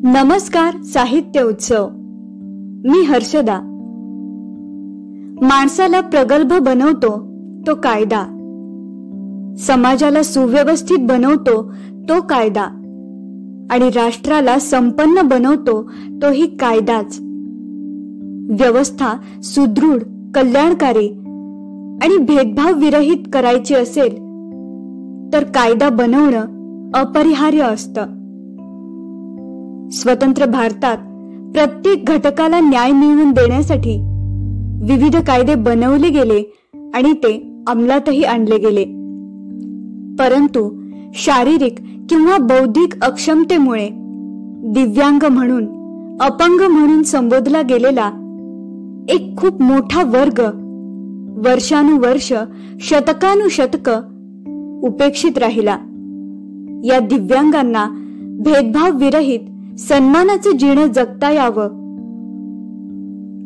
नमस्कार साहित्य उत्सव. मी हर्षदा. माणसाला प्रगल्भ बनवतो तो कायदा, समाजाला सुव्यवस्थित बनवतो तो कायदा आणि राष्ट्राला संपन्न बनवतो तोही कायदाच. व्यवस्था सुदृढ, कल्याणकारी आणि भेदभाव विरहित करायची असेल तर कायदा बनवणं अपरिहार्य असतं. स्वतंत्र भारतात प्रत्येक घटकाला न्याय मिळवून देण्यासाठी विविध कायदे बनवले गेले आणि ते अंमलातही आणले गेले. परंतु शारीरिक किंवा बौद्धिक अक्षमतेमुळे दिव्यांग म्हणून, अपंग म्हणून संबोधला गेलेला एक खूप मोठा वर्ग वर्षानुवर्ष, शतकानुशतक उपेक्षित राहिला. या दिव्यांगांना भेदभाव विरहित सन्मानाचे जीवन जगता यावं,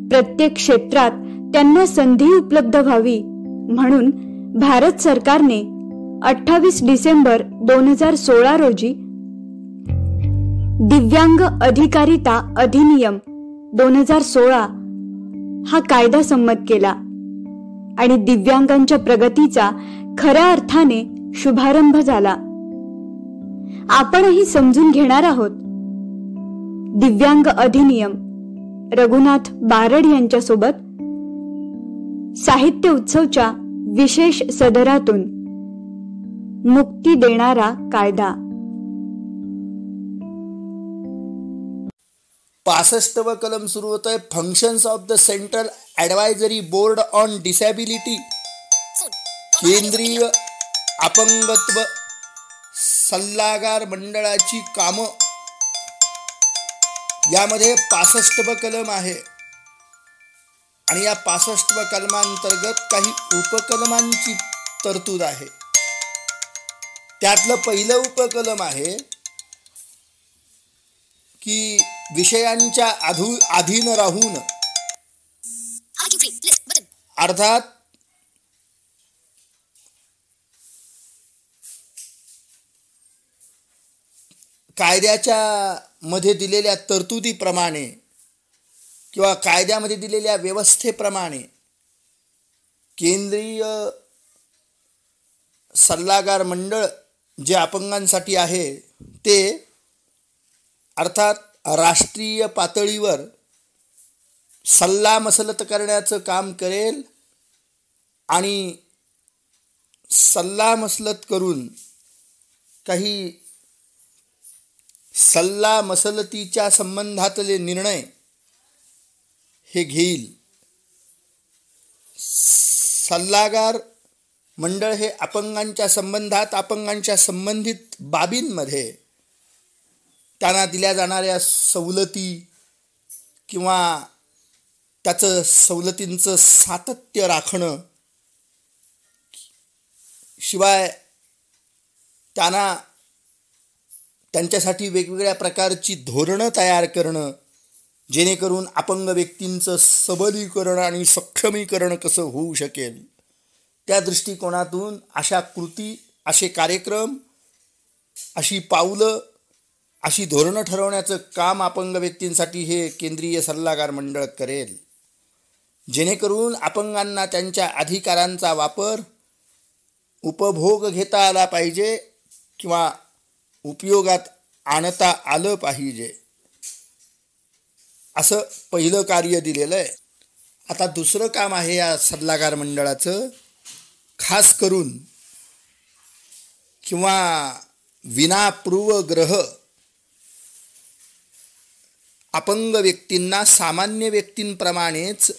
प्रत्येक क्षेत्रात त्यांना संधी उपलब्ध व्हावी म्हणून भारत सरकारने 28 डिसेंबर 2016 रोजी दिव्यांग अधिकारिता अधिनियम 2016 हा कायदा संमत केला आणि दिव्यांगांच्या प्रगतीचा खऱ्या अर्थाने शुभारंभ झाला. आपणही समजून घेणार आहोत दिव्यांग अधिनियम रघुनाथ बारड यांच्यासोबत साहित्य उत्सवच्या विशेष सदरातून मुक्ती देणारा कायदा. 65व कलम सुरू होत आहे. Functions of the central advisory board on disability, केंद्रीय अपंगत्व सल्लागार मंडळाची कामं. यामध्ये 65व कलम आहे आणि या 65व कलमांतर्गत काही उपकलमांची तरतूद आहे. त्यातलं पहिलं उपकलम आहे की विषयांच्या अधीन राहून, अर्थात कायद्याच्या मध्ये दिलेल्या तरतुदीप्रमाणे किंवा कायद्यामध्ये दिलेल्या व्यवस्थेप्रमाणे केंद्रीय सल्लागार मंडळ जे अपंगांसाठी आहे ते अर्थात राष्ट्रीय पातळीवर सल्लामसलत करण्याचं काम करेल आणि सल्लामसलत करून काही सल्लामसलतीच्या संबंधातले निर्णय हे घेईल. सल्लागार मंडळ हे अपंगांच्या संबंधात, अपंगांच्या संबंधित बाबींमध्ये त्यांना दिल्या जाणाऱ्या सवलती किंवा त्याचं सवलतींचं सातत्य राखणं, शिवाय त्यांना त्यांच्यासाठी वेगवेगळ्या प्रकारची धोरणं तयार करणं, जेणेकरून अपंग व्यक्तींचं सबलीकरण आणि सक्षमीकरण कसं होऊ शकेल, त्या दृष्टिकोनातून अशा कृती, असे कार्यक्रम, अशी पावलं, अशी धोरणं ठरवण्याचं काम अपंग व्यक्तींसाठी हे केंद्रीय सल्लागार मंडळ करेल. जेणेकरून अपंगांना त्यांच्या अधिकारांचा वापर, उपभोग घेता आला पाहिजे किंवा उपयोगात आणता आलं पाहिजे, असं पहिलं कार्य दिलेलं आहे. आता दुसरं काम आहे या सल्लागार मंडळाचं, खास करून किंवा विनापूर्वग्रह अपंग व्यक्तींना सामान्य व्यक्तींप्रमाणेच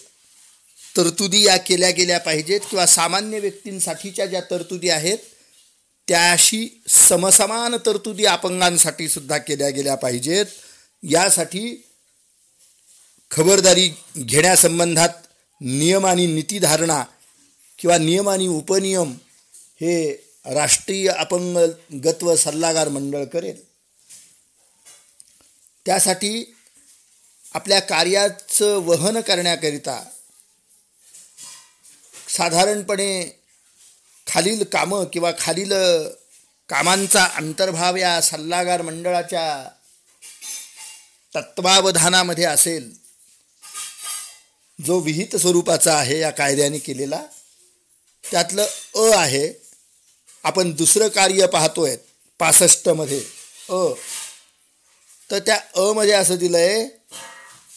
तरतुदी या केल्या गेल्या पाहिजेत किंवा सामान्य व्यक्तींसाठीच्या ज्या तरतुदी आहेत त्याशी समसमान तरतुदी अपंगांसाठी सुद्धा केल्या गेल्या पाहिजेत. यासाठी खबरदारी घेण्यासंबंधात नियम आणि नीतिधारणा किंवा नियम आणि उपनियम हे राष्ट्रीय अपंगत्व सल्लागार मंडळ करेल. त्यासाठी आपल्या कार्याचं वहन करण्याकरिता साधारणपणे खालील कामं किंवा खालील कामांचा अंतर्भाव या सल्लागार मंडळाच्या तत्वावधानामध्ये असेल, जो विहित स्वरूपाचा आहे या कायद्याने केलेला, त्यातलं आहे. आपण दुसरं कार्य पाहतोय 65 तर त्या मध्ये असं दिलं आहे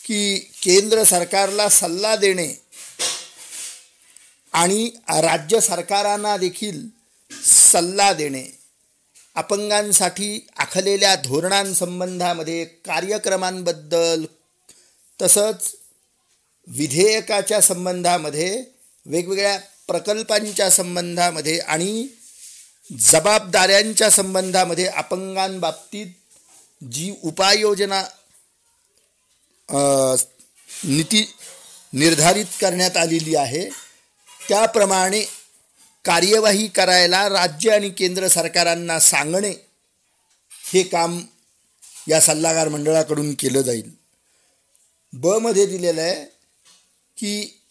की केंद्र सरकारला सल्ला देणे आणि राज्य सरकारांना देखील सल्ला देणे, अपंगांसाठी आखलेल्या धोरणांसंबंधामध्ये, कार्यक्रमांबद्दल, तसंच विधेयकाच्या संबंधामध्ये, वेगवेगळ्या प्रकल्पांच्या संबंधामध्ये आणि जबाबदाऱ्यांच्या संबंधामध्ये अपंगांबाबतीत जी उपाययोजना नीती निर्धारित करण्यात आलेली आहे त्याप्रमाणे कार्यवाही करायला राज्य आणि केंद्र सरकारांना सांगणे, हे काम या सल्लागार मंडळाकडून केलं जाईल. मध्ये दिलेलं आहे की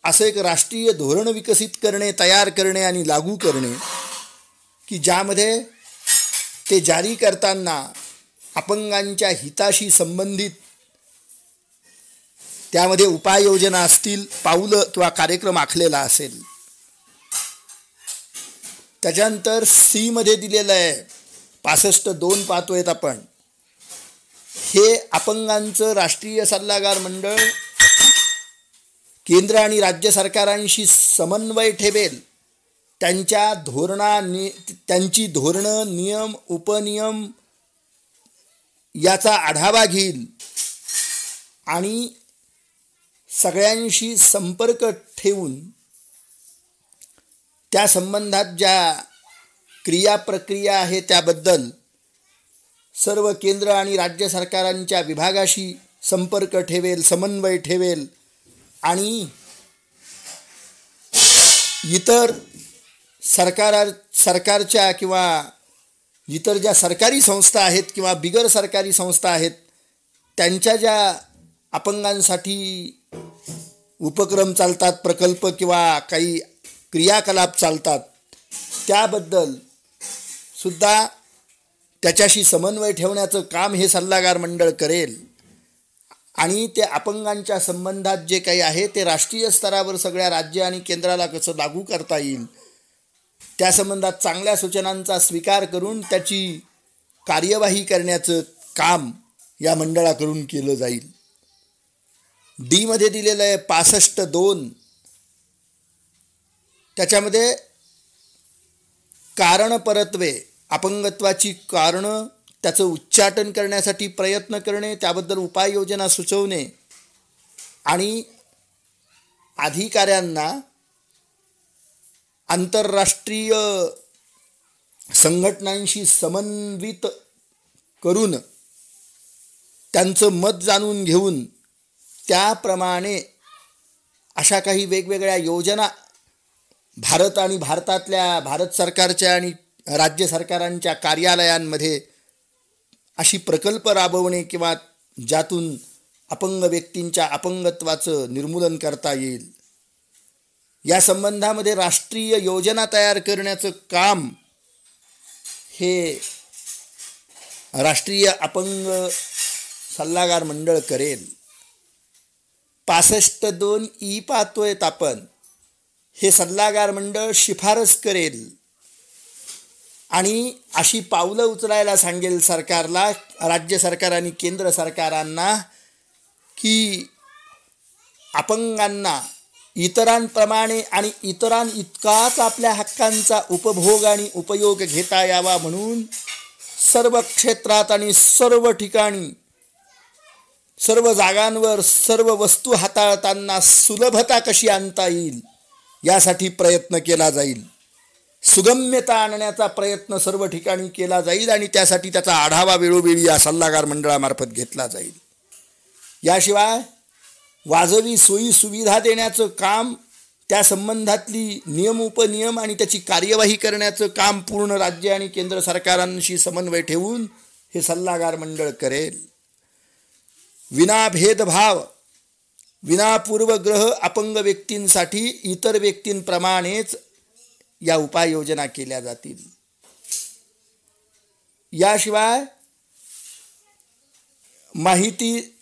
असं एक राष्ट्रीय धोरण विकसित करणे, तयार करणे आणि लागू करणे की ज्यामध्ये ते जारी करताना अपंगांच्या हिताशी संबंधित त्यामध्ये उपाययोजना असतील, पाऊलं किंवा कार्यक्रम आखलेला असेल. त्याच्यानंतर मध्ये दिलेलं आहे 65 पाहतोय आपण, हे अपंगांचं राष्ट्रीय सल्लागार मंडळ केंद्र आणि राज्य सरकारांशी समन्वय ठेवेल, त्यांची धोरणं, नियम, उपनियम याचा आढावा घेईल आणि सगळ्यांशी संपर्क ठेवून त्या संबंधात ज्या क्रियाप्रक्रिया आहे त्याबद्दल सर्व केंद्र आणि राज्य सरकारांच्या विभागाशी संपर्क ठेवेल, समन्वय ठेवेल आणि इतर सरकारच्या किंवा इतर ज्या सरकारी संस्था आहेत किंवा बिगर सरकारी संस्था आहेत त्यांच्या ज्या अपंगांसाठी उपक्रम चालतात, प्रकल्प किंवा काही क्रियाकलाप चालतात, त्याबद्दल सुद्धा त्याच्याशी समन्वय ठेवण्याचं काम हे सल्लागार मंडळ करेल आणि ते अपंगांच्या संबंधात जे काही आहे ते राष्ट्रीय स्तरावर सगळ्या राज्य आणि केंद्राला कसं लागू करता येईल त्या संबंधात चांगल्या सूचनांचा स्वीकार करून त्याची कार्यवाही करण्याचं काम या मंडळाकडून केलं जाईल. मध्ये दिलेलं आहे 65 त्याच्यामध्ये कारणपरत्वे, अपंगत्वाची कारणं, त्याचं उच्चाटन करण्यासाठी प्रयत्न करणे, त्याबद्दल उपाययोजना सुचवणे आणि अधिकाऱ्यांना आंतरराष्ट्रीय संघटनांशी समन्वित करून त्यांचं मत जाणून घेऊन त्याप्रमाणे अशा काही वेगवेगळ्या योजना भारत सरकारच्या आणि राज्य सरकारांच्या कार्यालयांमध्ये अशी प्रकल्प राबवणे किंवा ज्यातून अपंग व्यक्तींच्या अपंगत्वाचं निर्मूलन करता येईल या संबंधामध्ये राष्ट्रीय योजना तयार करण्याचं काम हे राष्ट्रीय अपंग सल्लागार मंडळ करेल. 65 पाहतोय आपण, हे सल्लागार मंडळ शिफारस करेल आणि अशी पावलं उचलायला सांगेल सरकारला, राज्य सरकार आणि केंद्र सरकारांना की अपंगांना इतरांप्रमाणे आणि इतरांइतकाच आपल्या हक्कांचा उपभोग आणि उपयोग घेता यावा म्हणून सर्व क्षेत्रात आणि सर्व ठिकाणी, सर्व जागांवर सर्व वस्तू हाताळताना सुलभता कशी आणता येईल यासाठी प्रयत्न केला जाईल. सुगम्यता आणण्याचा प्रयत्न सर्व ठिकाणी केला जाईल आणि त्यासाठी त्याचा आढावा वेळोवेळी या सल्लागार मंडळामार्फत घेतला जाईल. याशिवाय वाजवी सोयी सुविधा देण्याचं काम, त्या संबंधातली नियम उपनियम आणि त्याची कार्यवाही करण्याचं काम पूर्ण राज्य आणि केंद्र सरकारांशी समन्वय ठेवून हे सल्लागार मंडळ करेल. विना भेदभाव, विना पूर्वग्रह अपंग व्यक्तींसाठी इतर व्यक्तींप्रमाणेच या उपाययोजना केल्या जातील. याशिवाय माहितीच्या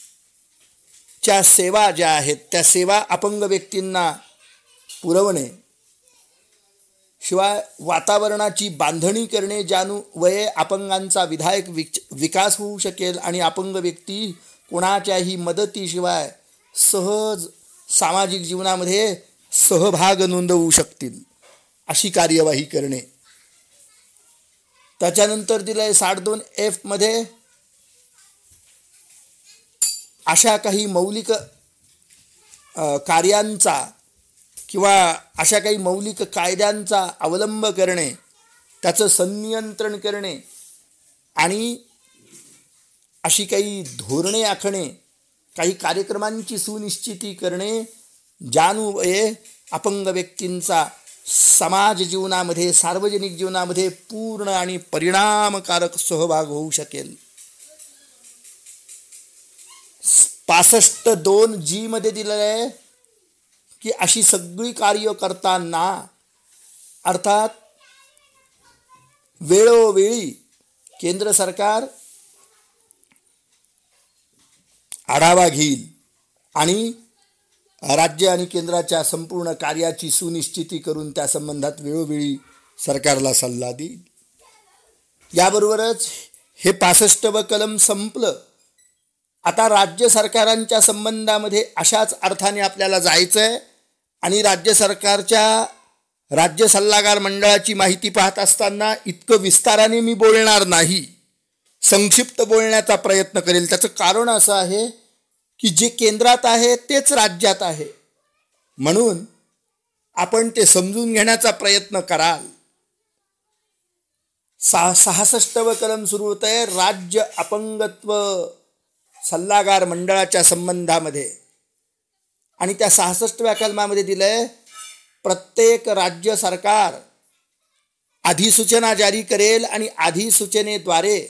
सेवा ज्या आहेत त्या सेवा अपंग व्यक्तींना पुरवणे, शिवाय वातावरणाची बांधणी करणे ज्यान्वये अपंगांचा विधायक विकास होऊ शकेल आणि अपंग व्यक्ती कोणाच्याही मदतीशिवाय सहज सामाजिक जीवनामध्ये सहभाग नोंदवू शकतील अशी कार्यवाही करणे. त्याच्यानंतर दिलं आहे 62F मध्ये अशा काही मौलिक कार्यांचा किंवा अशा काही मौलिक कायद्यांचा अवलंब करणे, त्याचं संनियंत्रण करणे आणि अशी काही धोरणे आखणे, काही कार्यक्रमांची सुनिश्चिती करणे ज्यान्वये अपंग व्यक्तींचा समाज जीवनामध्ये, सार्वजनिक जीवनामध्ये पूर्ण आणि परिणामकारक सहभाग होऊ शकेल. 65(2)G मध्ये दिलेलं आहे की अशी सगळी कार्य करताना अर्थात वेळोवेळी केंद्र सरकार आढावा घेईल आणि राज्य आणि केंद्राच्या संपूर्ण कार्याची सुनिश्चिती करून त्या संबंधात वेळोवेळी सरकारला सल्ला देईल. याबरोबरच हे 65 कलम संपलं. आता राज्य सरकारांच्या संबंधामध्ये अशाच अर्थाने आपल्याला जायचं आहे आणि राज्य सरकारच्या राज्य सल्लागार मंडळाची माहिती पाहत असताना इतकं विस्ताराने मी बोलणार नाही, संक्षिप्त बोलण्याचा प्रयत्न करेल. त्याचं कारण असं आहे की जे केंद्रात आहे तेच राज्यात आहे, म्हणून आपण ते समजून घेण्याचा प्रयत्न कराल. 66 कलम सुरू होत आहे राज्य अपंगत्व सल्लागार मंडळाच्या संबंधामध्ये आणि त्या 66व्या कलमामध्ये दिलं आहे प्रत्येक राज्य सरकार अधिसूचना जारी करेल आणि अधिसूचनेद्वारे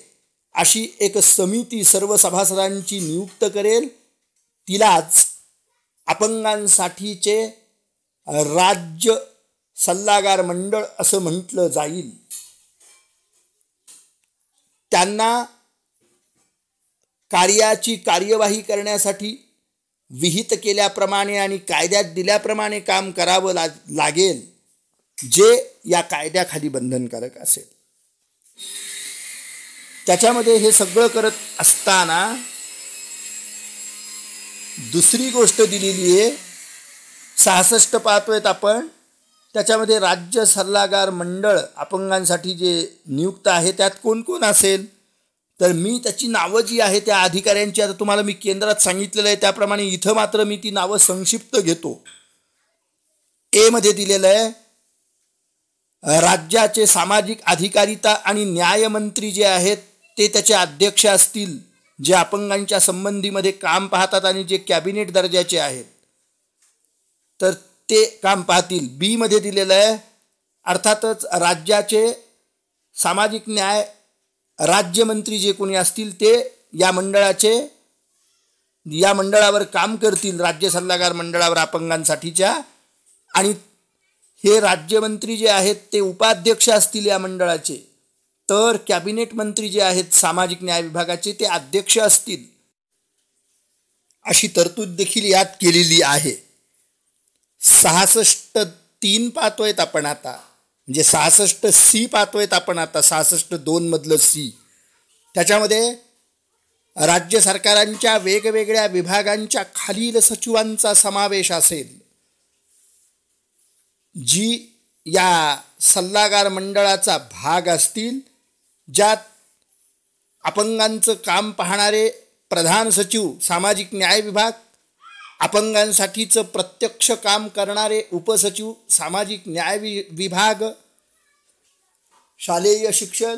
अशी एक समिती सर्व सभासदांची नियुक्त करेल. तिलाच अपंगांसाठीचे राज्य सल्लागार मंडळ असं म्हटलं जाईल. त्यांना कार्याची कार्यवाही करण्यासाठी विहित केल्याप्रमाणे आणि कायद्यात दिल्याप्रमाणे काम करावं लागेल जे या कायद्याखाली बंधनकारक असेल. त्याच्यामध्ये हे सगळं करत असताना दुसरी गोष्ट दिलेली आहे 66 पाहतोय आपण. त्याच्यामध्ये राज्य सल्लागार मंडळ अपंगांसाठी जे नियुक्त आहे त्यात कोण कोण असेल तर मी त्याची नावं जी आहे त्या अधिकाऱ्यांची आता तुम्हाला मी केंद्रात सांगितलेलं आहे त्याप्रमाणे इथं मात्र मी ती नावं संक्षिप्त घेतो. ए मध्ये दिलेलं आहे राज्याचे सामाजिक अधिकारिता आणि न्यायमंत्री जे आहेत ते त्याचे अध्यक्ष असतील, जे अपंगांच्या संबंधीमध्ये काम पाहतात आणि जे कॅबिनेट दर्जाचे आहेत तर ते काम पाहतील. बी मध्ये दिलेलं आहे अर्थातच राज्याचे सामाजिक न्याय राज्यमंत्री जे कोणी असतील ते या मंडळावर काम करतील, राज्य सल्लागार मंडळावर अपंगांसाठीच्या. आणि हे राज्यमंत्री जे आहेत ते उपाध्यक्ष असतील या मंडळाचे, तर कॅबिनेट मंत्री जे आहेत सामाजिक न्याय विभागाचे ते अध्यक्ष असतील. अशी तरतूद देखील यात केलेली आहे. 66(3) पाहतोय आपण आता, म्हणजे 66C पाहतोय आपण आता. 66(2) मधलं C, त्याच्यामध्ये राज्य सरकारांच्या वेगवेगळ्या विभागांच्या खालील सचिवांचा समावेश असेल, जी या सल्लागार मंडळाचा भाग असतील, ज्यात अपंगांचं काम पाहणारे प्रधान सचिव सामाजिक न्याय विभाग, अपंगांसाठीचं प्रत्यक्ष काम करणारे उपसचिव सामाजिक न्याय विभाग, शालेय शिक्षण,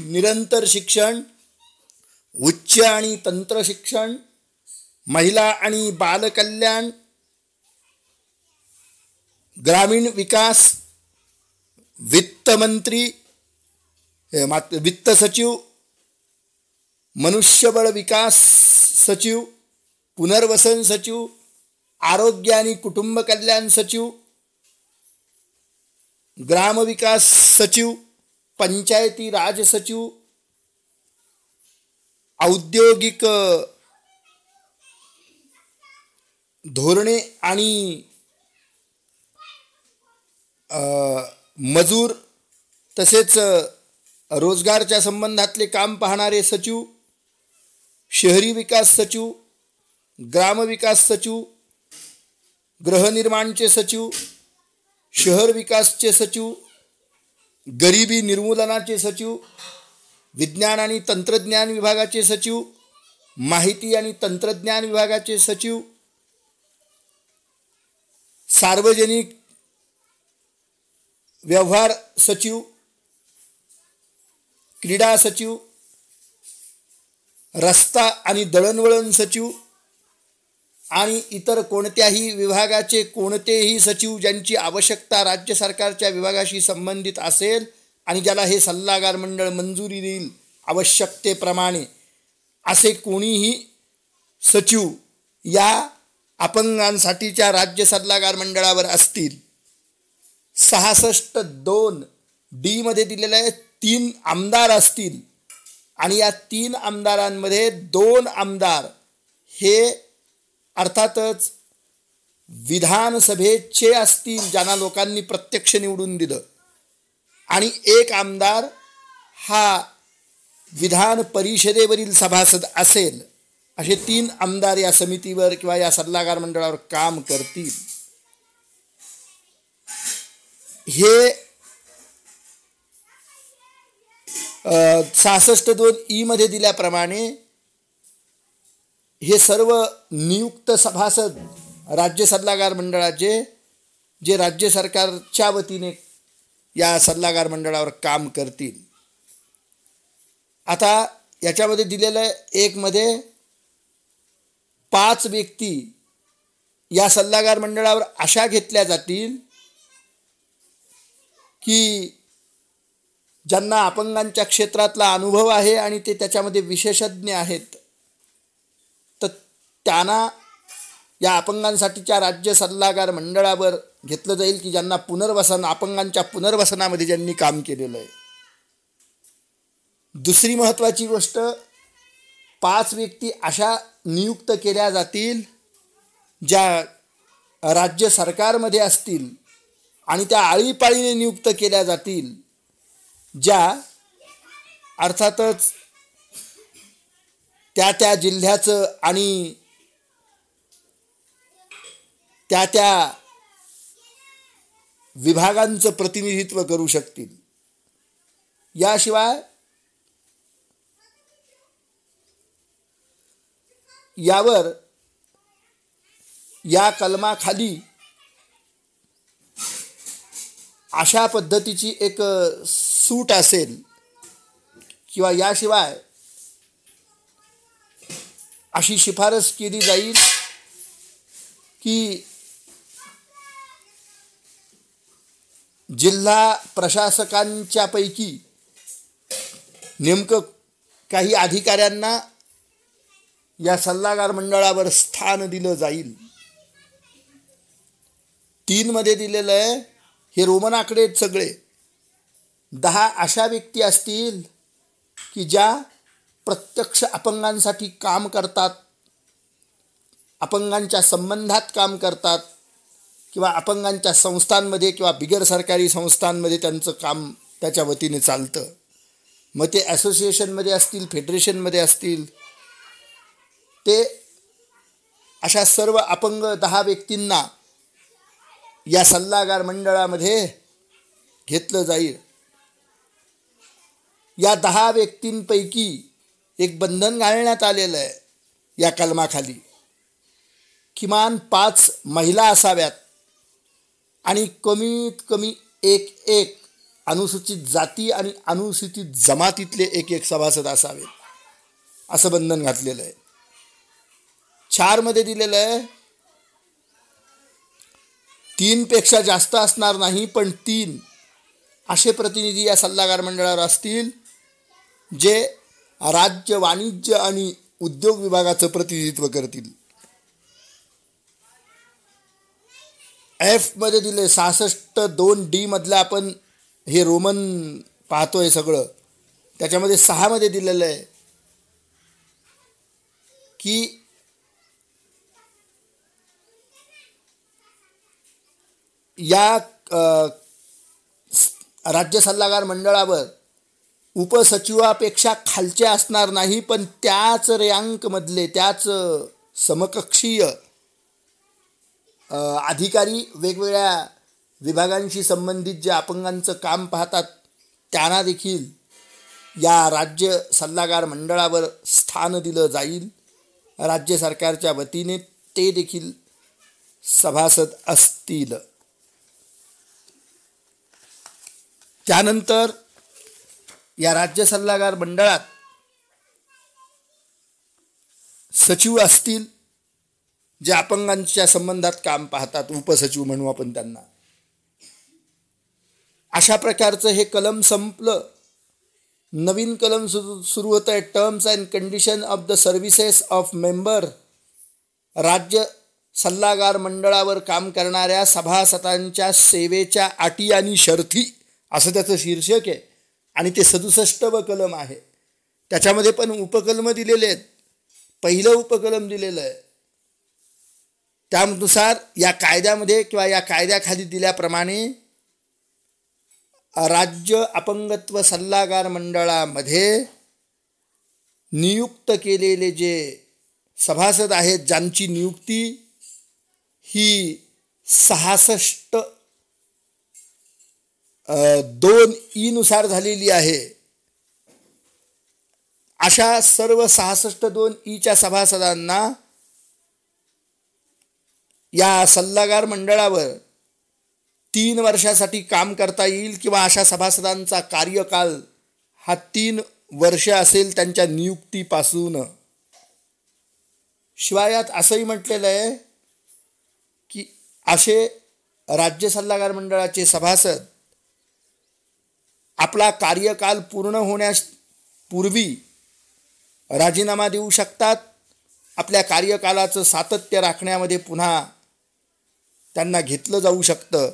निरंतर शिक्षण, उच्च आणि तंत्र शिक्षण, महिला आणि बालकल्याण, ग्रामीण विकास, वित्त सचिव, मनुष्यबळ विकास सचिव, पुनर्वसन सचिव, आरोग्य आणि कुटुंब कल्याण सचिव, ग्रामविकास सचिव, पंचायती राज सचिव, औद्योगिक धोरणे आणि मजूर तसेच रोजगारच्या संबंधातले काम पाहणारे सचिव, शहरी विकास सचिव, ग्रामविकास सचिव, गृहनिर्माणचे सचिव, शहर विकासचे सचिव, गरिबी निर्मूलनाचे सचिव, विज्ञान आणि तंत्रज्ञान विभागाचे सचिव, माहिती आणि तंत्रज्ञान विभागाचे सचिव, सार्वजनिक व्यवहार सचिव, क्रीडा सचिव, रस्ता आणि दळणवळण सचिव आणि इतर कोणत्याही विभागाचे कोणतेही सचिव ज्यांची आवश्यकता राज्य सरकारच्या विभागाशी संबंधित असेल आणि ज्याला हे सल्लागार मंडळ मंजुरी देईल आवश्यकतेप्रमाणे, असे कोणीही सचिव या अपंगांसाठीच्या राज्य सल्लागार मंडळावर असतील. 66(2) मध्ये दिलेले 3 आमदार असतील आणि या 3 आमदारांमध्ये 2 आमदार हे अर्थातच विधानसभेचे असतील ज्यांना लोकांनी प्रत्यक्ष निवडून दिलं, आणि 1 आमदार हा विधान परिषदेवरील सभासद असेल. असे 3 आमदार या समितीवर किंवा या सल्लागार मंडळावर काम करतील. हे 66(2) मध्ये दिल्याप्रमाणे हे सर्व नियुक्त सभासद राज्य सल्लागार मंडळाचे जे राज्य सरकारच्या वतीने या सल्लागार मंडळावर काम करतील. आता याच्यामध्ये दिलेलं 1 मध्ये 5 व्यक्ती या सल्लागार मंडळावर अशा घेतल्या जातील की ज्यांना अपंगांच्या क्षेत्रातला अनुभव आहे आणि ते त्याच्यामध्ये विशेषज्ञ आहेत. तर त्यांना या अपंगांसाठीच्या राज्य सल्लागार मंडळावर घेतलं जाईल की ज्यांना पुनर्वसन, अपंगांच्या पुनर्वसनामध्ये ज्यांनी काम केलेलं आहे. दुसरी महत्त्वाची गोष्ट, 5 व्यक्ती अशा नियुक्त केल्या जातील ज्या राज्य सरकारमध्ये असतील आणि त्या आळीपाळीने नियुक्त केल्या जातील, ज्या अर्थातच त्या जिल्ह्याचं आणि त्या विभागांचं प्रतिनिधित्व करू शकतील. याशिवाय यावर या कलमाखाली अशा पद्धतीची एक सूट असेल किंवा याशिवाय अशी शिफारस केली जाईल की जिल्हा प्रशासकांच्या पैकी नेमकं काही अधिकाऱ्यांना या सल्लागार मंडळावर स्थान दिलं जाईल. 3 मध्ये दिलेलं आहे, हे रोमन आकडे सगळे. 10 अशा व्यक्ती असतील की ज्या प्रत्यक्ष अपंगांसाठी काम करतात, अपंगांच्या संबंधात काम करतात किंवा अपंगांच्या संस्थांमध्ये किंवा बिगर सरकारी संस्थांमध्ये त्यांचं काम त्याच्या वतीने चालतं. मग ते ॲसोसिएशनमध्ये असतील, फेडरेशनमध्ये असतील, ते अशा सर्व अपंग 10 व्यक्तींना या सल्लागार मंडळामध्ये घेतलं जाईल. या 10 व्यक्तींपैकी एक बंधन घालण्यात आलेलं आहे या कलमाखाली. किमान 5 महिला असाव्यात आणि कमीत कमी एक अनुसूचित जाती आणि अनुसूचित जमातीतले एक सभासद असावेत, असं बंधन घातलेलं आहे. 4 मध्ये दिलेलं आहे 3 पेक्षा जास्त असणार नाही, पण 3 असे प्रतिनिधी या सल्लागार मंडळावर असतील जे राज्य वाणिज्य आणि उद्योग विभागाचं प्रतिनिधित्व करतील. F मध्ये दिले 66(2) मधलं आपण हे रोमन पाहतोय सगळं, त्याच्यामध्ये 6 मध्ये दिलेलं आहे की या राज्य सल्लागार मंडळावर उपसचिवापेक्षा खालचे असणार नाही, पण त्याच रँकमधले, त्याच समकक्षीय अधिकारी वेगवेगळ्या विभागांशी संबंधित जे अपंगांचं काम पाहतात त्यांना देखील या राज्य सल्लागार मंडळावर स्थान दिलं जाईल. राज्य सरकारच्या वतीने ते देखील सभासद असतील. त्यानंतर या राज्य सल्लागार मंडळात सचिव असतील, जे अपंगांच्या संबंधात काम पाहतात, उपसचिव म्हणू आपण त्यांना. अशा प्रकारचं हे कलम संपलं. नवीन कलम सुरू होतं आहे, terms and condition of the services of member. राज्य सल्लागार मंडळावर काम करणाऱ्या सभासदांच्या सेवेच्या अटी आणि शर्ती असं त्याचं शीर्षक आहे. आणि ते 67व कलम आहे. त्याच्यामध्ये पण उपकलम दिलेले आहेत. पहिलं उपकलम दिलेलं आहे. त्यानुसार या कायद्यामध्ये किंवा या कायद्याखाली दिल्याप्रमाणे राज्य अपंगत्व सल्लागार मंडळामध्ये नियुक्त केलेले जे सभासद आहेत, ज्यांची नियुक्ती ही 66(2) नुसार झालेली आहे, अशा सर्व 66(2) सभासदांना या सल्लागार मंडळावर 3 वर्षासाठी काम करता येईल, किंवा अशा सभासदांचा कार्यकाल हा 3 वर्ष असेल त्यांच्या नियुक्तीपासून. शिवाय यात असंही म्हटलेलं आहे की असे राज्य सल्लागार मंडळाचे सभासद आपला कार्यकाल पूर्ण होण्यापूर्वी राजीनामा देऊ शकतात. आपल्या कार्यकालाचं सातत्य राखण्यामध्ये पुन्हा त्यांना घेतलं जाऊ शकतं,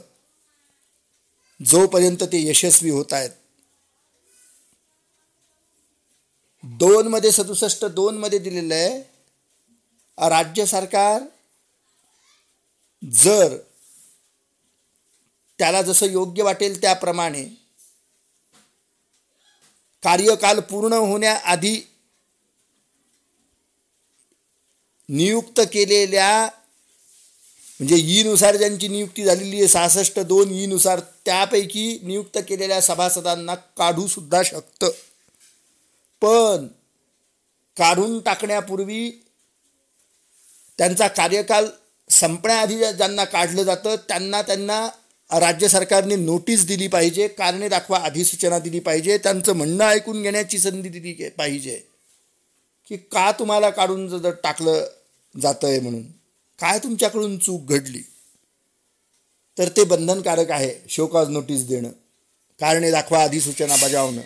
जोपर्यंत ते यशस्वी होत आहेत. 67(2) दिलेलं आहे, राज्य सरकार जर त्याला जसं योग्य वाटेल त्याप्रमाणे कार्यकाल पूर्ण होण्याआधी नियुक्त केलेल्या, म्हणजे ईनुसार ज्यांची नियुक्ती झालेली आहे 66(2) नुसार, त्यापैकी नियुक्त केलेल्या सभासदांना काढू सुद्धा शकतं. पण काढून टाकण्यापूर्वी त्यांचा कार्यकाल संपण्याआधी ज्यांना काढलं जातं त्यांना राज्य सरकारने नोटीस दिली पाहिजे, कारणे दाखवा अधिसूचना दिली पाहिजे, त्यांचं म्हणणं ऐकून घेण्याची संधी दिली पाहिजे की का तुम्हाला काढून जर टाकलं जातं आहे म्हणून, काय तुमच्याकडून चूक घडली. तर ते बंधनकारक आहे शोकॉज नोटीस देणं, कारणे दाखवा अधिसूचना बजावणं.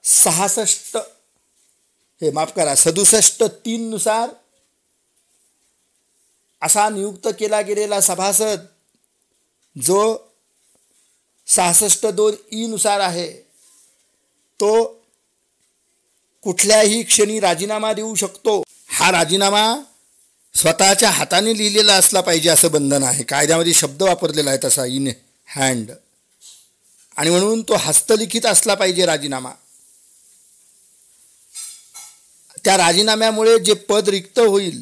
67(3) नुसार असा नियुक्त केला गेलेला सभासद जो 66(2) नुसार आहे, तो कुठल्याही क्षणी राजीनामा देऊ शकतो. हा राजीनामा स्वतःच्या हाताने लिहिलेला असला पाहिजे असं बंधन आहे. कायद्यामध्ये शब्द वापरलेला आहे तसा, इन हँड, आणि म्हणून तो हस्तलिखित असला पाहिजे राजीनामा. त्या राजीनाम्यामुळे जे पद रिक्त होईल,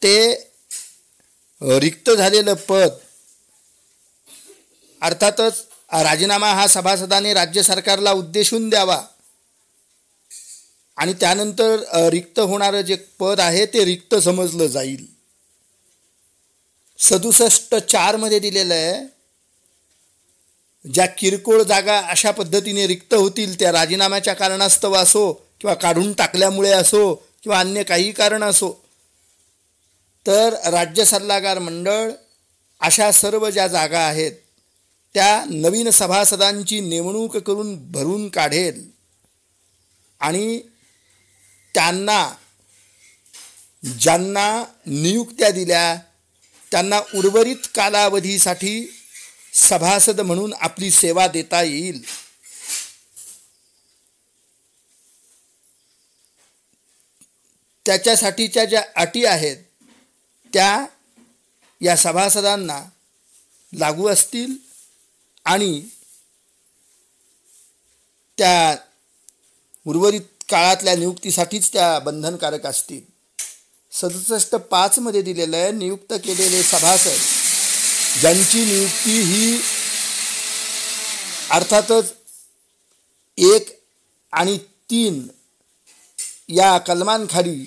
ते रिक्त झालेलं पद, अर्थातच राजीनामा हा सभासदाने राज्य सरकारला उद्देशून द्यावा, आणि त्यानंतर रिक्त होणारं जे पद आहे ते रिक्त समजलं जाईल. 67(4) दिलेलं आहे, ज्या किरकोळ जागा अशा पद्धतीने रिक्त होतील, त्या राजीनाम्याच्या कारणास्तव असो किंवा काढून टाकल्यामुळे असो किंवा अन्य काही कारण असो, तर राज्य सल्लागार मंडळ अशा सर्व ज्या जागा आहेत त्या नवीन सभासदांची नेमणूक करून भरून काढेल, आणि त्यांना, ज्यांना नियुक्त्या दिल्या त्यांना उर्वरित कालावधीसाठी सभासद म्हणून आपली सेवा देता येईल. त्याच्यासाठीच्या ज्या अटी आहेत त्या या सभासदांना लागू असतील आणि त्या उर्वरित काळातल्या नियुक्तीसाठीच त्या बंधनकारक असतील. 67.5 मध्ये दिलेलं आहे, नियुक्त केलेले सभासद ज्यांची नियुक्ती ही अर्थातच 1 आणि 3 या कलमांखाली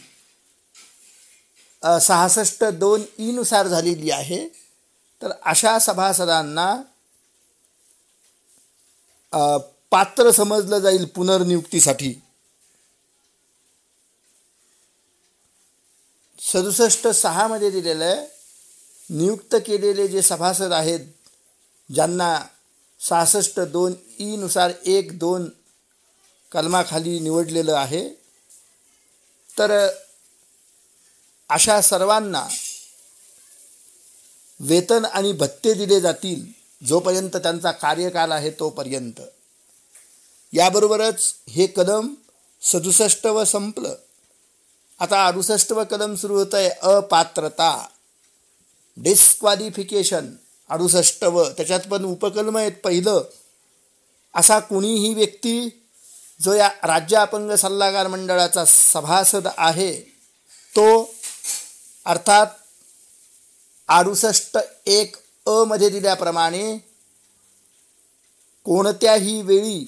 66(2) नुसार झालेली आहे, तर अशा सभासदांना पात्र समजलं जाईल पुनर्नियुक्तीसाठी. 67(6) मध्ये दिलेलं आहे, नियुक्त केलेले जे सभासद आहेत ज्यांना 66(2) नुसार 1-2 कलमाखाली निवडलेलं आहे, तर अशा सर्वांना वेतन आणि भत्ते दिले जातील जोपर्यंत त्यांचा कार्यकाल आहे तोपर्यंत. याबरोबरच हे कलम 67 संपलं. आता 68 कलम सुरू होत आहे, अपात्रता, डिस्क्वालिफिकेशन. 68 त्याच्यात पण उपकलम आहेत. पहिलं, असा कुणीही व्यक्ती जो या राज्य अपंग सल्लागार मंडळाचा सभासद आहे तो अर्थात 68(1) मध्ये दिल्याप्रमाणे कोणत्याही वेळी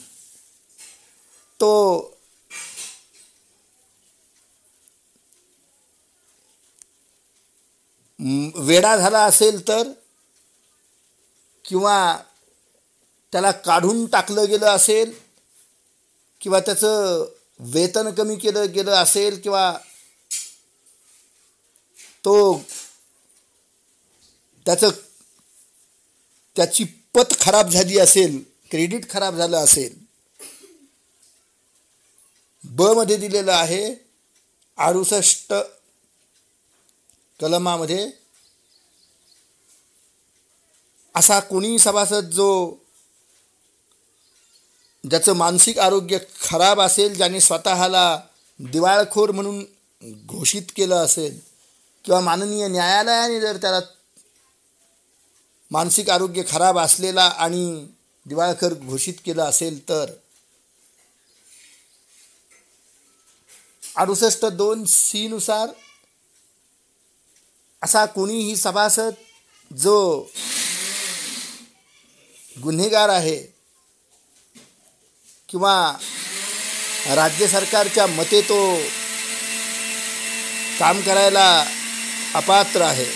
तो वेडा झाला असेल तर, किंवा त्याला काढून टाकलं गेलं असेल, किंवा त्याचं वेतन कमी केलं गेलं असेल, किंवा तो त्याची पत खराब झाली असेल, क्रेडिट खराब झालं असेल. ब मध्ये दिलेलं आहे 68 कलमामध्ये, असा कोणी सभासद ज्याचं मानसिक आरोग्य खराब असेल, ज्याने स्वतःला दिवाळखोर म्हणून घोषित केलं असेल, किंवा माननीय न्यायालयाने जर त्याला मानसिक आरोग्य खराब असलेला आणि दिवाळखोर घोषित केलं असेल, तर 68(2) नुसार असा कोणीही सभासद जो गुन्हेगार आहे किंवा राज्य सरकारच्या मते तो काम करायला अपात्र आहे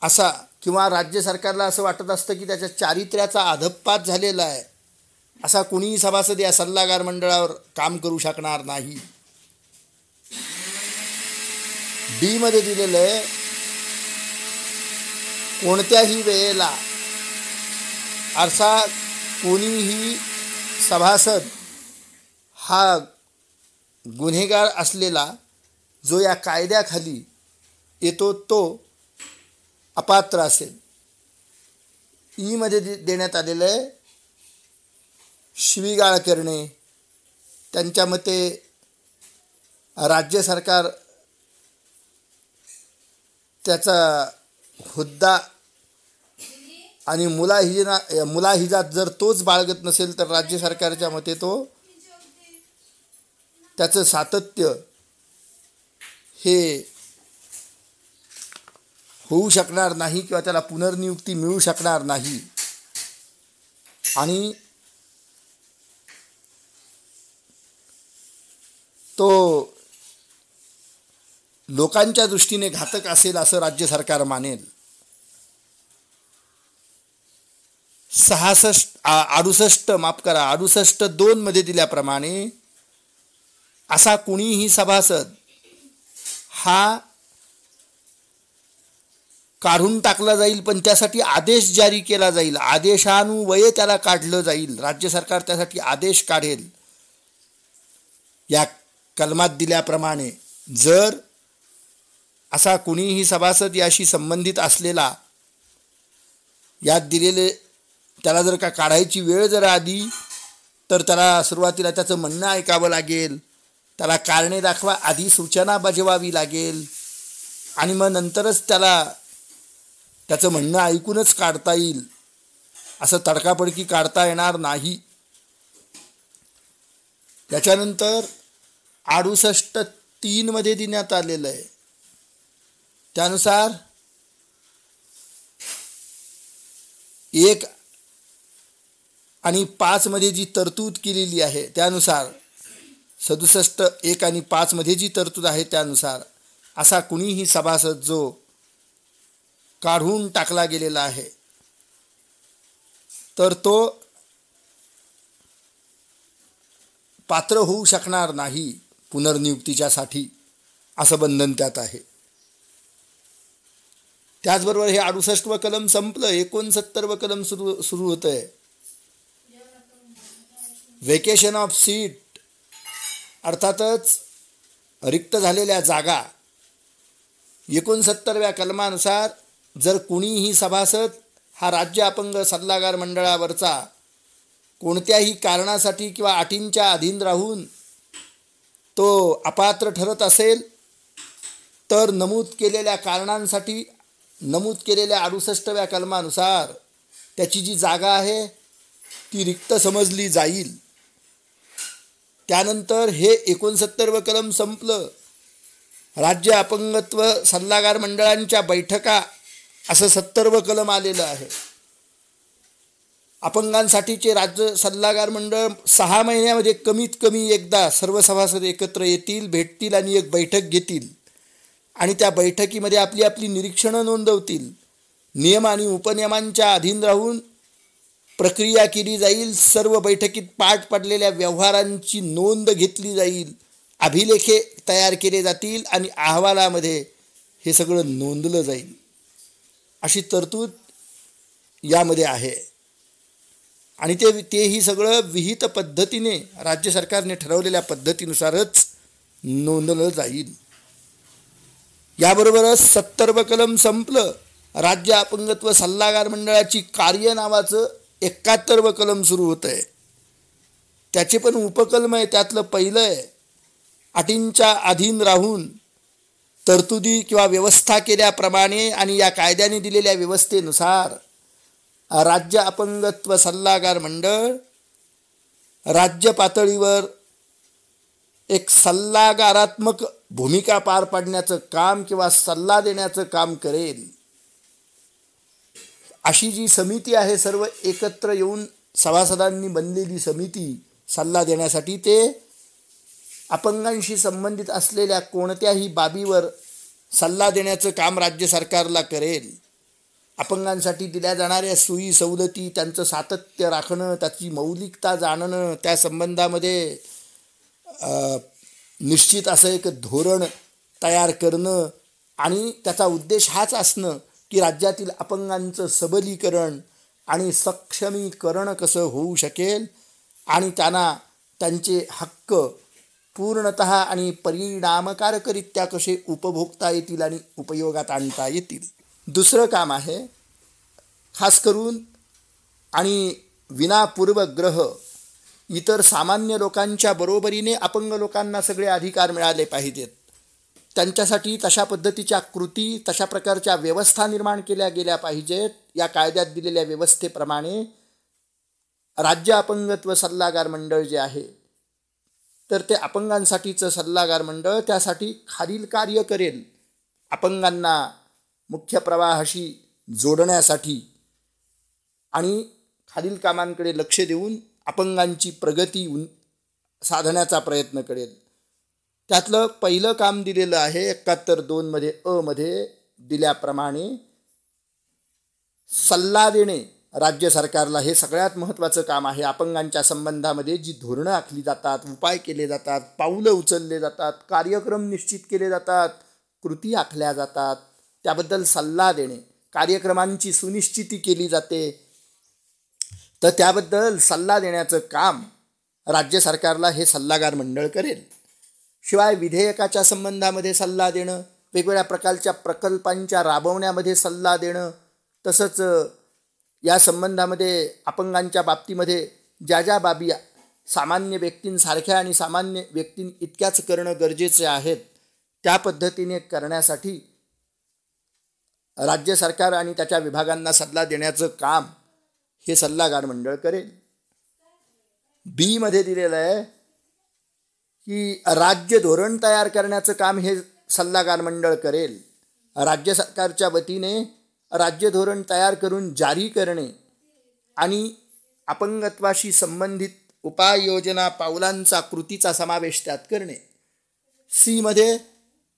असा, किंवा राज्य सरकारला असं वाटत असतं की त्याच्या चारित्र्याचा अधःपात झालेला आहे, असा कुणीही सभासद या सल्लागार मंडळावर काम करू शकणार नाही. डी मध्ये दिलेलं आहे, कोणत्याही वेळेला असा कोणीही सभासद हा गुन्हेगार असलेला जो या कायद्याखाली येतो तो अपात्र असेल. ई मध्ये देण्यात आलेलं आहे, शिवीगाळ करणे, त्यांच्या मते राज्य सरकार त्याचा हुद्दा आणि मुलाहिजात जर तोच बाळगत नसेल तर राज्य सरकारच्या मते तो त्याचं सातत्य हे होऊ शकणार नाही किंवा त्याला पुनर्नियुक्ती मिळू शकणार नाही. आणि तो लोकांच्या दृष्टीने घातक असेल असं राज्य सरकार मानेल. 68(2) मध्ये दिल्याप्रमाणे असा कुणीही सभासद हा काढून टाकला जाईल, पण त्यासाठी आदेश जारी केला जाईल, आदेशानुवये त्याला काढलं जाईल, राज्य सरकार त्यासाठी आदेश काढेल. या कलमात दिल्याप्रमाणे जर असा कुणीही सभासद याशी संबंधित असलेला, यात दिलेले त्याला जर का काढायची वेळ जर आली तर त्याला सुरुवातीला त्याचं म्हणणं ऐकावं लागेल, त्याला कारणे दाखवा, आधी सूचना बजवावी लागेल आणि मग नंतरच त्याचं म्हणणं ऐकूनच काढता येईल. असं तडकाफडकी काढता येणार नाही. त्याच्यानंतर 68(3) मध्ये देण्यात आलेलं आहे. त्यानुसार 1 आणि 5 मध्ये जी तरतूद केलेली आहे त्यानुसार 67(1) आणि 5 मध्ये जी तरतूद आहे त्यानुसार असा कुणीही सभासद जो काढून टाकला गेलेला आहे तर तो पात्र होऊ शकणार नाही पुनर्नियुक्तीच्यासाठी, असं बंधन त्यात आहे. त्याचबरोबर हे 68 कलम संपलं, 69 कलम सुरू होत आहे. व्हेकेशन ऑफ सीट, अर्थातच रिक्त झालेल्या जागा. 69व्या कलमानुसार जर कुणीही सभासद हा राज्य अपंग सल्लागार मंडळावरचा कोणत्याही कारणासाठी किंवा अटींच्या अधीन राहून तो अपात्र ठरत असेल तर नमूद केलेल्या कारणांसाठी नमूद केलेल्या 68व्या कलमानुसार त्याची जी जागा आहे ती रिक्त समजली जाईल. त्यानंतर हे 69वं कलम संपलं. राज्य अपंगत्व सल्लागार मंडळांच्या बैठका असं 70वं कलम आलेलं आहे. अपंगांसाठीचे राज्य सल्लागार मंडळ 6 महिन्यामध्ये कमीत कमी एकदा सर्व सभासद एकत्र येतील, भेटतील आणि एक बैठक घेतील आणि त्या बैठकीमध्ये आपली आपली निरीक्षणं नोंदवतील. नियम आणि उपनियमांच्या अधीन राहून प्रक्रिया केली जाईल. सर्व बैठकीत पार पडलेल्या व्यवहारांची नोंद घेतली जाईल. अभिलेखे तयार केले जातील आणि अहवालामध्ये हे सगळं नोंदलं जाईल. अशी तरतूद यामध्ये आहे आणि तेही सगळं विहित पद्धतीने राज्य सरकारने ठरवलेल्या पद्धतीनुसारच नोंदलं जाईल. याबरोबरच 70वं कलम संपलं. राज्य अपंगत्व सल्लागार मंडळाची कार्य नावाचं 71वं कलम सुरू होतं आहे. त्याचे पण उपकलम आहे. त्यातलं पहिलं आहे, अटींच्या अधीन राहून तरतुदी किंवा व्यवस्था केल्याप्रमाणे आणि या कायद्याने दिलेल्या व्यवस्थेनुसार राज्य अपंगत्व सल्लागार मंडळ राज्य पातळीवर एक सल्लागारात्मक भूमिका पार पाडण्याचं काम किंवा सल्ला देण्याचं काम करेल. अशी जी समिती आहे, सर्व एकत्र येऊन सभासदांनी बनलेली समिती सल्ला देण्यासाठी, ते अपंगांशी संबंधित असलेल्या कोणत्याही बाबीवर सल्ला देण्याचं काम राज्य सरकारला करेल. अपंगांसाठी दिल्या जाणाऱ्या सोयी सवलती, त्यांचं सातत्य राखणं, त्याची मौलिकता जाणणं, त्या संबंधामध्ये निश्चित असं एक धोरण तयार करणं आणि त्याचा उद्देश हाच असणं की राज्यातील अपंगांचं सबलीकरण आणि सक्षमीकरण कसं होऊ शकेल आणि त्यांना त्यांचे हक्क पूर्णतः आणि परिणामकारकरित्या कसे उपभोगता येतील आणि उपयोगात आणता येतील. दुसरं काम आहे खास करून आणि विनापूर्वग्रह इतर सामान्य लोकांच्या बरोबरीने अपंग लोकांना सगळे अधिकार मिळाले पाहिजेत. त्यांच्यासाठी तशा पद्धतीच्या कृती, तशा प्रकारच्या व्यवस्था निर्माण केल्या गेल्या पाहिजेत. या कायद्यात दिलेल्या व्यवस्थेप्रमाणे राज्य अपंगत्व सल्लागार मंडळ जे आहे तर ते अपंगांसाठीचं सल्लागार मंडळ त्यासाठी खालील कार्य करेल. अपंगांना मुख्य प्रवाहाशी जोडण्यासाठी आणि खालील कामांकडे लक्ष देऊन अपंगांची प्रगती साधण्याचा प्रयत्न करेल. त्यातलं पहिलं काम दिलेलं आहे 71(2) मध्ये अ मध्ये दिल्याप्रमाणे सल्ला देणे राज्य सरकारला. हे सगळ्यात महत्त्वाचं काम आहे. अपंगांच्या संबंधामध्ये जी धोरणं आखली जातात, उपाय केले जातात, पाऊलं उचलले जातात, कार्यक्रम निश्चित केले जातात, कृती आखल्या जातात, त्याबद्दल सल्ला देणे, कार्यक्रमांची सुनिश्चिती केली जाते, तर त्याबद्दल सल्ला देण्याचं काम राज्य सरकारला हे सल्लागार मंडळ करेल. शिवाय विधेयकाच्या संबंधामध्ये सल्ला देणं, वेगवेगळ्या प्रकारच्या प्रकल्पांच्या राबवण्यामध्ये सल्ला देणं, तसंच या संबंधामध्ये अपंगांच्या बाबतीमध्ये ज्या ज्या बाबी सामान्य व्यक्तींसारख्या आणि सामान्य व्यक्तीं इतक्याच करणं गरजेचे आहेत, त्या पद्धतीने करण्यासाठी राज्य सरकार आणि त्याच्या विभागांना सल्ला देण्याचं काम हे सल्लागार मंडळ करेल. बी मध्ये दिलेलं आहे की राज्य धोरण तयार करण्याचं काम हे सल्लागार मंडळ करेल. राज्य सरकारच्या वतीने राज्य धोरण तयार करून जारी करणे आणि अपंगत्वाशी संबंधित उपाययोजना पावलांचा कृतीचा समावेश त्यात करणे. सी मध्ये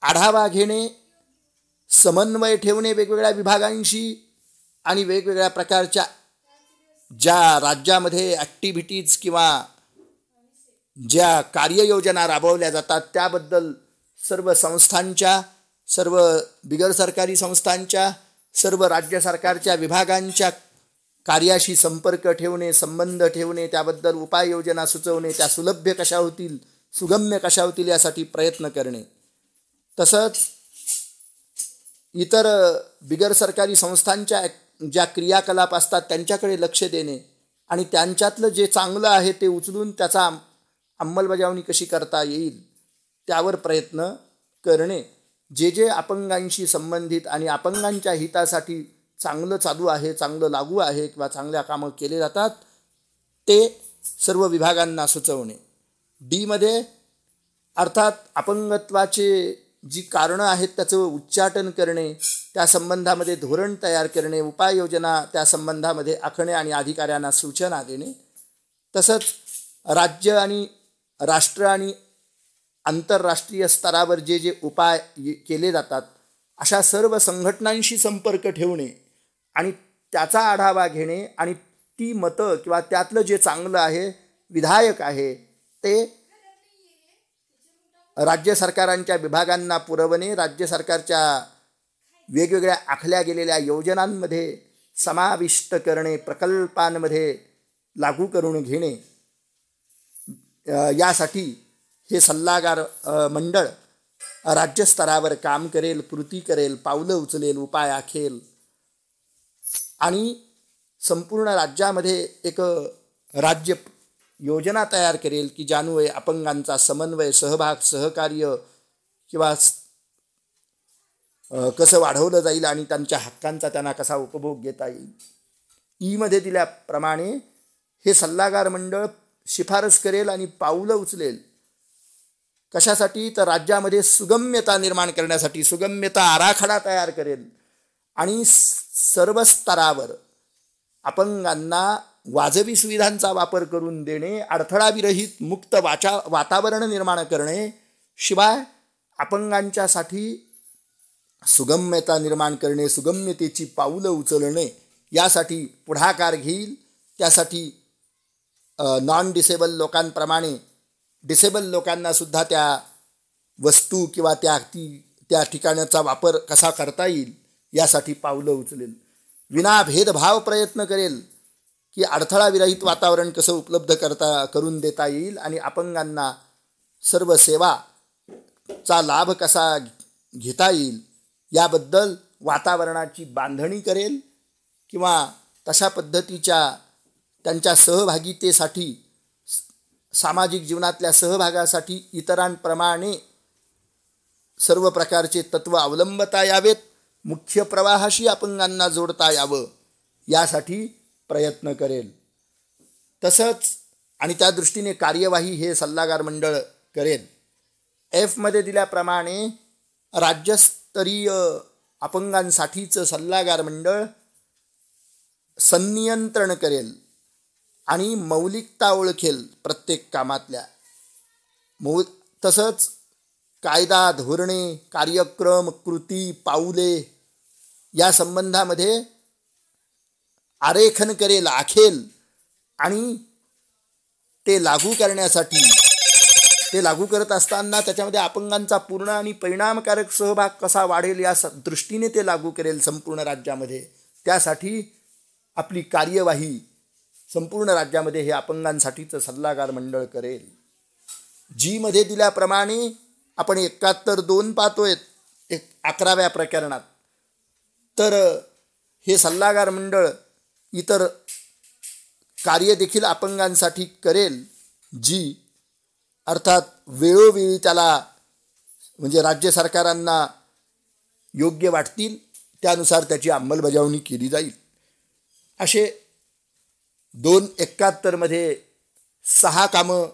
आढावा घेणे, समन्वय ठेवणे वेगवेगळ्या विभागांशी आणि वेगवेगळ्या प्रकारच्या ज्या राज्यामध्ये ॲक्टिव्हिटीज किंवा ज्या कार्ययोजना राबवल्या जातात त्याबद्दल सर्व संस्थांच्या, सर्व बिगर सरकारी संस्थांच्या, सर्व राज्य सरकारच्या विभागांच्या कार्याशी संपर्क ठेवणे, संबंध ठेवणे, त्याबद्दल उपाययोजना सुचवणे, त्या सुलभ्य कशा होतील, सुगम्य कशा होतील यासाठी प्रयत्न करणे. तसंच इतर बिगर सरकारी संस्थांच्या ज्या क्रियाकलाप असतात त्यांच्याकडे लक्ष देणे आणि त्यांच्यातलं जे चांगलं आहे ते उचलून त्याचा अंमलबजावणी कशी करता येईल त्यावर प्रयत्न करणे. जे जे अपंगांशी संबंधित आणि अपंगांच्या हितासाठी चांगलं चालू आहे, चांगलं लागू आहे किंवा चांगल्या कामं केले जातात ते सर्व विभागांना सुचवणे. डी मध्ये अर्थात अपंगत्वाचे जी कारणं आहेत त्याचं उच्चाटन करणे, त्या संबंधामध्ये धोरण तयार करणे, उपाययोजना त्या संबंधामध्ये आखणे आणि अधिकाऱ्यांना सूचना देणे. तसंच राज्य आणि राष्ट्र आणि आंतरराष्ट्रीय स्तरावर जे जे उपाय केले जातात अशा सर्व संघटनांशी संपर्क ठेवणे आणि त्याचा आढावा घेणे आणि ती मतं किंवा त्यातलं जे चांगलं आहे, विधायक आहे ते राज्य सरकारांच्या विभागांना पुरवणे, राज्य सरकारच्या वेगवेगळ्या आखल्या गेलेल्या योजनांमध्ये समाविष्ट करणे, प्रकल्पांमध्ये लागू करून घेणे. यासाठी हे सल्लागार मंडळ राज्यस्तरावर काम करेल, कृती करेल, पावलं उचलेल, उपाय आखेल आणि संपूर्ण राज्यामध्ये एक राज्य योजना तयार करेल की ज्यान्वये अपंगांचा समन्वय, सहभाग, सहकार्य किंवा कसं वाढवलं जाईल आणि त्यांच्या हक्कांचा त्यांना कसा उपभोग घेता येईल. ईमध्ये दिल्याप्रमाणे हे सल्लागार मंडळ शिफारस करेल आणि पावलं उचलेल. कशासाठी? तर राज्यामध्ये सुगम्यता निर्माण करण्यासाठी सुगम्यता आराखडा तयार करेल आणि सर्व स्तरावर अपंगांना वाजवी सुविधांचा वापर करून देणे, अडथळाविरहित मुक्त वातावरण निर्माण करणे, शिवाय अपंगांच्यासाठी सुगम्यता निर्माण करणे, सुगम्यतेची पाऊलं उचलणे यासाठी पुढाकार घेईल. त्यासाठी नॉन डिसेबल लोकांप्रमाणे डिसेबल लोकांनासुद्धा त्या वस्तू किंवा त्या ठिकाणाचा वापर कसा करता येईल यासाठी पावलं उचलेल. विना भेदभाव प्रयत्न करेल की अडथळाविरहित वातावरण कसं उपलब्ध करून देता येईल आणि अपंगांना सर्व सेवाचा लाभ कसा घेता येईल याबद्दल वातावरणाची बांधणी करेल किंवा तशा पद्धतीच्या त्यांच्या सहभागितेसाठी, सामाजिक जीवनातल्या सहभागासाठी इतरांप्रमाणे सर्व प्रकारचे तत्त्व अवलंबता यावेत, मुख्य प्रवाहाशी अपंगांना जोडता यावं यासाठी प्रयत्न करेल. तसंच आणि त्या दृष्टीने कार्यवाही हे सल्लागार मंडळ करेल. एफमध्ये दिल्याप्रमाणे राज्यस्तरीय अपंगांसाठीचं सल्लागार मंडळ संनियंत्रण करेल आणि मौलिकता ओळखेल प्रत्येक कामातल्या. तसंच कायदा, धोरणे, कार्यक्रम, कृती, पाऊले या संबंधामध्ये आरेखन करेल, आखेल आणि ते लागू करत असताना त्याच्यामध्ये अपंगांचा पूर्ण आणि परिणामकारक सहभाग कसा वाढेल या दृष्टीने ते लागू करेल संपूर्ण राज्यामध्ये. त्यासाठी आपली कार्यवाही संपूर्ण राज्यामध्ये हे अपंगांसाठीचं सल्लागार मंडळ करेल. जी मध्ये दिल्याप्रमाणे आपण 71(2) पाहतोय 11व्या प्रकरणात. तर हे सल्लागार मंडळ इतर कार्य देखील अपंगांसाठी करेल जी अर्थात वेळोवेळी त्याला म्हणजे राज्य सरकारांना योग्य वाटतील त्यानुसार त्याची अंमलबजावणी केली जाईल. असे 2071 6 कामं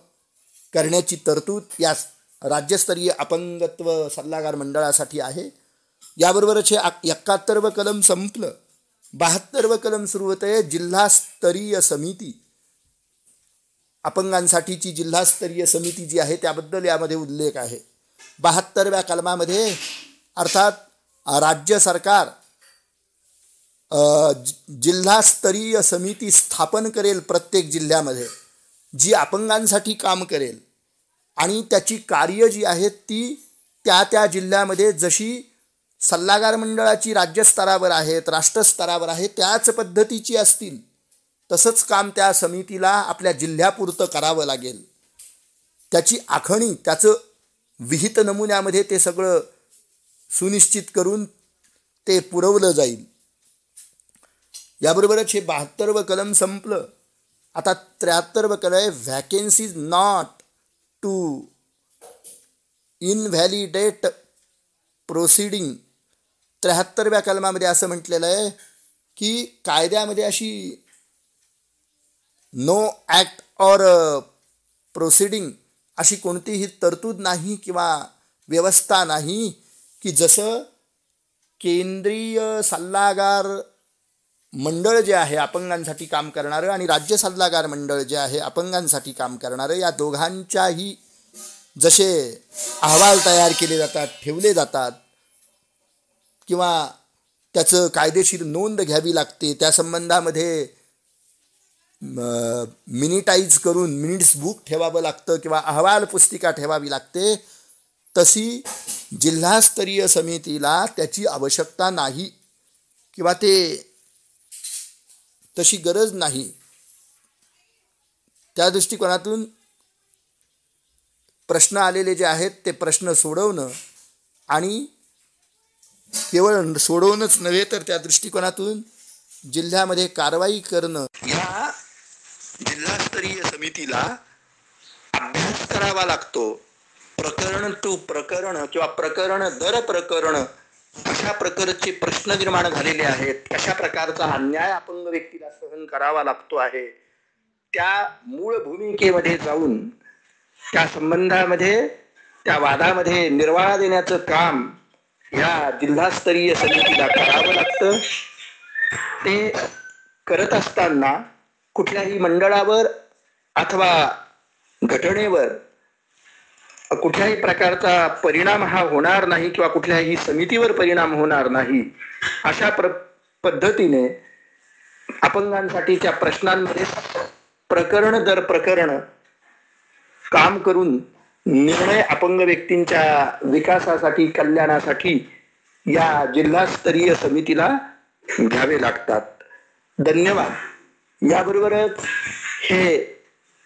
करण्याची तरतूद या राज्यस्तरीय अपंगत्व सल्लागार मंडळासाठी आहे. याबरोबरच हे 71 कलम संपलं. 72 कलम सुरू होत आहे. जिल्हास्तरीय समिती, अपंगांसाठीची जिल्हास्तरीय समिती जी आहे त्याबद्दल यामध्ये उल्लेख आहे. 72व्या कलमामध्ये अर्थात राज्य सरकार जिल्हास्तरीय समिती स्थापन करेल प्रत्येक जिल्ह्यामध्ये, जी अपंगांसाठी काम करेल आणि त्याची कार्य जी आहेत ती त्या त्या जिल्ह्यामध्ये जशी सल्लागार मंडळाची राज्यस्तरावर आहेत, राष्ट्रस्तरावर आहे त्याच पद्धतीची असतील. तसंच काम त्या समितीला आपल्या जिल्ह्यापुरतं करावं लागेल. त्याची आखणी, त्याचं विहित नमुन्यामध्ये ते सगळं सुनिश्चित करून ते पुरवलं जाईल. याबरोबरच हे 72 कलम संपलं. आता 73 कलम आहे, व्हॅकेन्सीज नॉट टू इनव्हॅलिडेट प्रोसिडिंग. 73व्या कलमामध्ये असं म्हटलेलं आहे की कायद्यामध्ये अशी नो ॲक्ट ऑर प्रोसिडिंग अशी कोणतीही तरतूद नाही किंवा व्यवस्था नाही की जसं केंद्रीय सल्लागार मंडळ जे आहे अपंगांसाठी काम करणारं आणि राज्य सल्लागार मंडळ जे आहे अपंगांसाठी काम करणारं, या दोघांच्याही जसे अहवाल तयार केले जातात, ठेवले जातात किंवा त्याचं कायदेशीर नोंद घ्यावी लागते, त्या संबंधामध्ये मिनिटाईज करून मिनिट्स बुक ठेवावं लागतं किंवा अहवाल पुस्तिका ठेवावी लागते, तशी जिल्हास्तरीय समितीला त्याची आवश्यकता नाही किंवा तशी गरज नाही. त्या दृष्टिकोनातून प्रश्न आलेले जे आहेत ते प्रश्न सोडवणं आणि केवळ सोडवणंच नव्हे तर त्या दृष्टिकोनातून जिल्ह्यामध्ये कारवाई करणं, ह्या जिल्हास्तरीय समितीला अभ्यास करावा लागतो. प्रकरण टू प्रकरण किंवा प्रकरण दर प्रकरण अशा प्रकारचे प्रश्न निर्माण झालेले आहेत. कशा प्रकारचा अन्याय अपंग व्यक्तीला सहन करावा लागतो आहे, त्या मूळ भूमिकेमध्ये जाऊन त्या संबंधामध्ये, त्या वादामध्ये निर्वाळा देण्याचं काम ह्या जिल्हास्तरीय समितीला करावं लागतं. ते करत असताना कुठल्याही मंडळावर अथवा घटनेवर कुठल्याही प्रकारचा परिणाम हा होणार नाही किंवा कुठल्याही समितीवर परिणाम होणार नाही, अशा पद्धतीने अपंगांसाठीच्या प्रश्नांमध्ये प्रकरण दर प्रकरण काम करून निर्णय अपंग व्यक्तींच्या विकासासाठी, कल्याणासाठी या जिल्हास्तरीय समितीला घ्यावे लागतात. धन्यवाद. याबरोबरच हे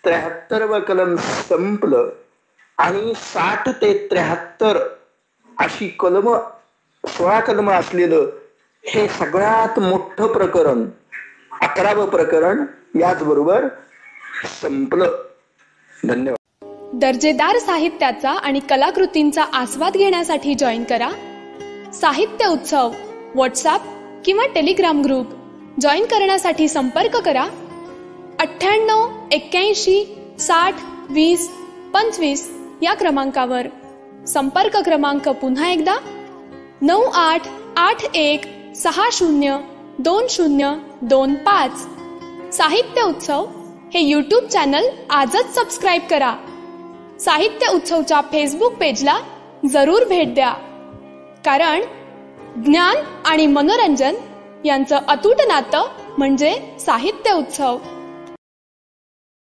73 कलम संपलं आणि 60 ते 73 अशी कलम, 16 कलम असलेलं हे सगळ्यात मोठं प्रकरण, 11वं प्रकरण याचबरोबर संपलं. धन्यवाद. दर्जेदार साहित्याचा आणि कलाकृतींचा आस्वाद घेण्यासाठी जॉईन करा साहित्य उत्सव व्हॉट्सॲप किंवा टेलिग्राम ग्रुप. जॉईन करण्यासाठी संपर्क करा 98 81 60 20 25 या क्रमांकावर. संपर्क क्रमांक पुन्हा एकदा 9881 60 2025. साहित्य उत्सव हे यूट्यूब चॅनल आजच सबस्क्राईब करा. साहित्य उत्सवच्या फेसबुक पेजला जरूर भेट द्या, कारण ज्ञान आणि मनोरंजन यांचं अतूट नातं म्हणजे साहित्य उत्सव.